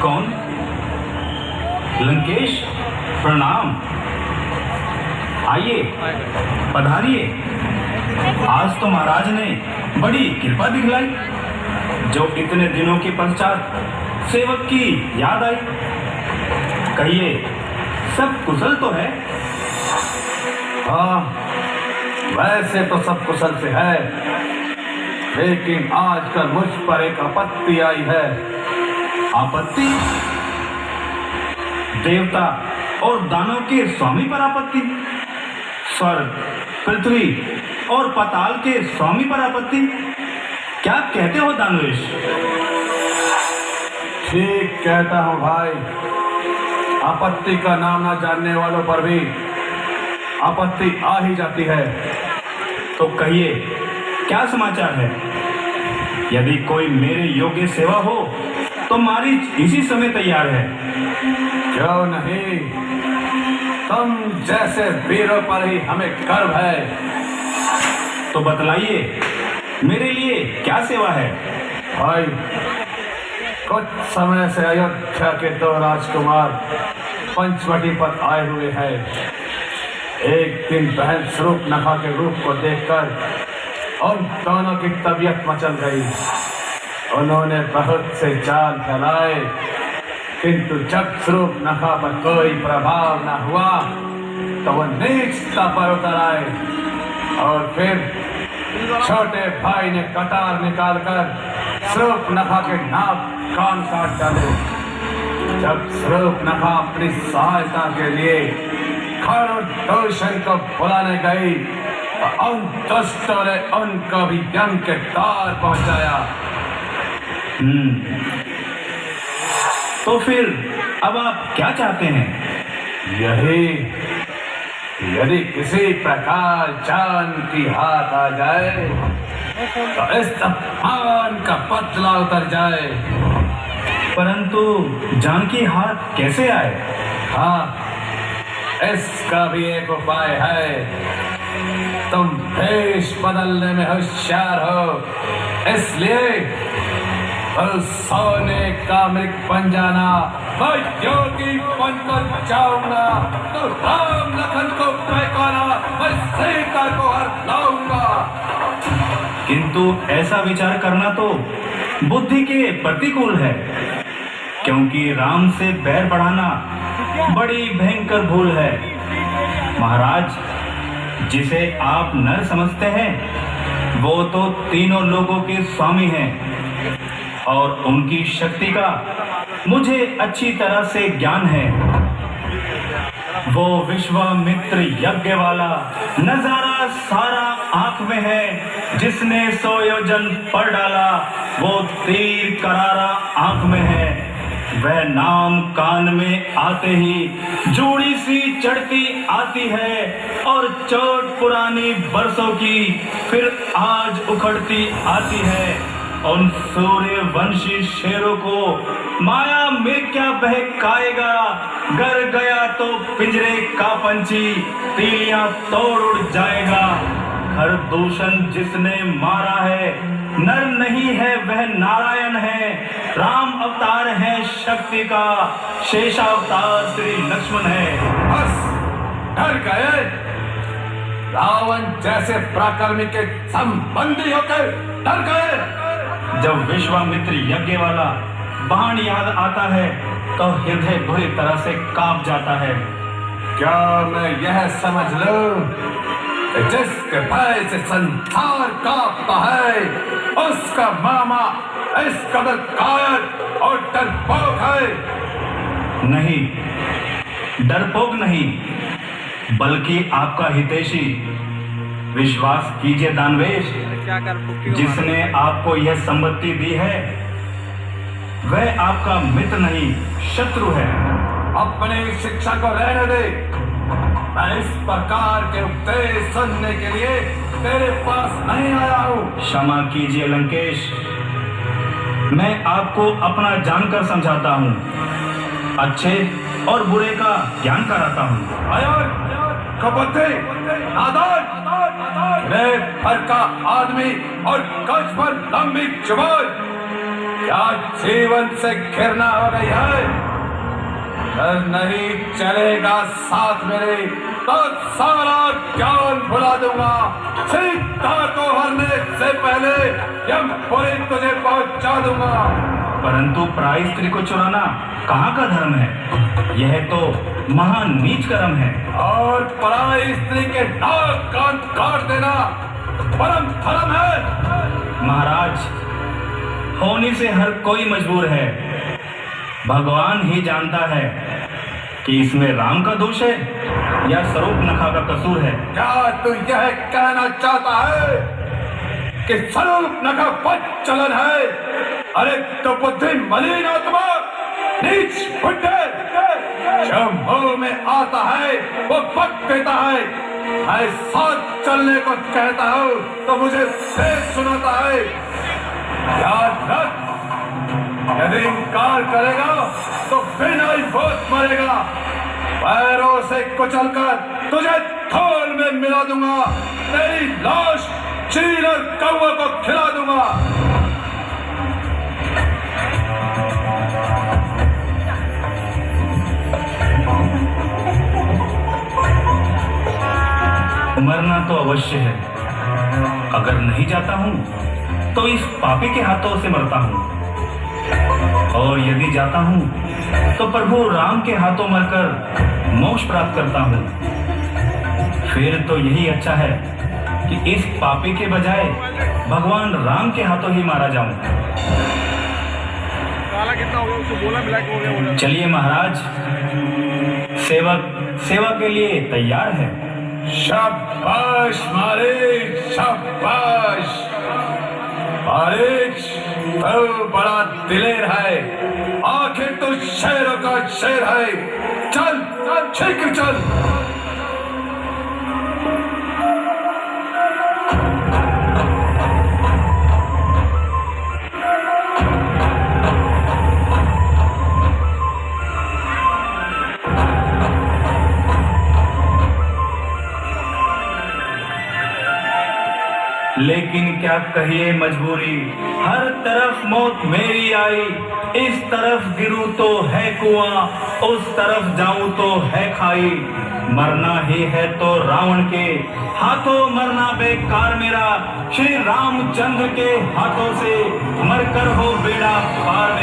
कौन? लंकेश, प्रणाम। आइए, पधारिए। आज तो महाराज ने बड़ी कृपा दिखलाई, जो इतने दिनों के पश्चात सेवक की याद आई। कहिए, सब कुशल तो है? हाँ, वैसे तो सब कुशल से है, लेकिन आजकल मुझ पर एक आपत्ति आई है। आपत्ति? देवता और दानव के स्वामी पर आपत्ति? स्वर्ग, पृथ्वी और पाताल के स्वामी पर आपत्ति? क्या कहते हो दानवेश? ठीक कहता हूँ भाई। आपत्ति का नाम ना जानने वालों पर भी आपत्ति आ ही जाती है। तो कहिए, क्या समाचार है? यदि कोई मेरे योग्य सेवा हो तो मारीच इसी समय तैयार है। क्यों नहीं, तुम जैसे वीरों पर ही हमें गर्व है। तो बतलाइए, मेरे लिए क्या सेवा है? भाई, कुछ समय से अयोध्या के दो राजकुमार पंचवटी पर आए हुए हैं। एक दिन बहन शूर्पणखा के रूप को देखकर उन दोनों की तबीयत मचल गई। उन्होंने बहुत से जाल फैलाए, किंतु जब शूर्पणखा पर कोई प्रभाव न हुआ तो वो नीचता पर उतर आए और फिर छोटे भाई ने कटार निकालकर शूर्पणखा के नाक कान काट डाले। जब शूर्पणखा अपनी सहायता के लिए खरदूषण को बुलाने गई तो उन दुष्टों ने उनको भी यम के तार पहुंचाया। तो फिर अब आप क्या चाहते हैं? यही, यदि किसी प्रकार जान की हाथ आ जाए तो इस अपमान का बदला उतर जाए। परंतु जानकी हाथ कैसे आए? हाँ, इसका भी एक उपाय है। तुम भेष बदलने में होशियार हो, इसलिए सोने का मृग बन जाना। मैं योगी बनकर जाऊंगा तो राम लखन को पहचाना, मैं सीता को हर लाऊंगा। किंतु ऐसा विचार करना तो बुद्धि के प्रतिकूल है, क्योंकि राम से बैर बढ़ाना बड़ी भयंकर भूल है। महाराज, जिसे आप नर समझते हैं वो तो तीनों लोगों के स्वामी हैं और उनकी शक्ति का मुझे अच्छी तरह से ज्ञान है। वो विश्वामित्र यज्ञ वाला नजारा सारा आंख में है। जिसने 100 योजन पर डाला वो तीर करारा आंख में है। वह नाम कान में आते ही जूड़ी सी चढ़ती आती है और चोट पुरानी बरसों की फिर आज उखड़ती आती है। उन सूर्यवंशी शेरों को माया में क्या बहकाएगा। गर गया तो पिंजरे का पंछी तीलियां तोड़ उड़ जाएगा। खरदूषण जिसने मारा है नर नहीं है, वह नारायण है। राम अवतार है शक्ति का, शेषावतार श्री लक्ष्मण है। बस डर गए? रावण जैसे पराक्रमी के संबंधी होकर डर गए? जब विश्वामित्र यज्ञ वाला बाण याद आता है तो हृदय बुरी तरह से कांप जाता है। क्या मैं यह समझ लूं कि जिसके भय से संसार कांपता है उसका मामा इस कदर कायर और डरपोक है? नहीं, डरपोक नहीं, बल्कि आपका हितैषी। विश्वास कीजिए दानवेश, जिसने आपको यह संपत्ति दी है वह आपका मित्र नहीं शत्रु है। अपनी शिक्षा को रहने दे। मैं इस प्रकार के उपदेश सुनने के लिए तेरे पास नहीं आया हूँ। क्षमा कीजिए लंकेश, मैं आपको अपना जानकर समझाता हूँ, अच्छे और बुरे का ज्ञान कराता हूँ। कपटे, नादान, भर का आदमी और कच पर लंबी जुबान, क्या जीवन से घृणा हो गई है? अगर नहीं चलेगा साथ मेरे तो सारा ज्ञान भुला दूंगा। सीता को हरने से पहले यमपुरी तुझे पहुंचा दूंगा। परंतु पराई स्त्री को चुराना कहाँ का धर्म है? यह तो महान नीच कर्म है। और पराई स्त्री के नाक कान काट देना परम धर्म है। महाराज, होने से हर कोई मजबूर है। भगवान ही जानता है कि इसमें राम का दोष है या स्वरूप नखा का कसूर है। क्या तू यह कहना चाहता है कि स्वरूप नखा चलन है? अरे तो बुद्धि मलिन आत्मा, नीच बुड्ढे, जो मुंह में आता है वो बक देता है। मैं साथ चलने को कहता हूँ तो मुझे शेष सुनाता है। याद रख, यदि इनकार करेगा तो बिना ही बहुत मरेगा। पैरों से कुचलकर तुझे थोल में मिला दूंगा। तेरी लाश चील और कौवा को खिला दूंगा। मरना तो अवश्य है। अगर नहीं जाता हूं तो इस पापी के हाथों से मरता हूं, और यदि जाता हूं तो प्रभु राम के हाथों मरकर मोक्ष प्राप्त करता हूं। फिर तो यही अच्छा है कि इस पापी के बजाय भगवान राम के हाथों ही मारा जाऊं। चलिए महाराज, सेवा के लिए तैयार है। शाबाश मालिक, शाबाश मालिक, तो बड़ा दिलेर है। आखिर तो शेरों का शेर है। चल चल, शीघ्र चल। लेकिन क्या कहिए मजबूरी, हर तरफ मौत मेरी आई। इस तरफ गिरूं तो है कुआं, उस तरफ जाऊं तो है खाई। मरना ही है तो रावण के हाथों मरना बेकार मेरा। श्री रामचंद्र के हाथों से मरकर हो बेड़ा पार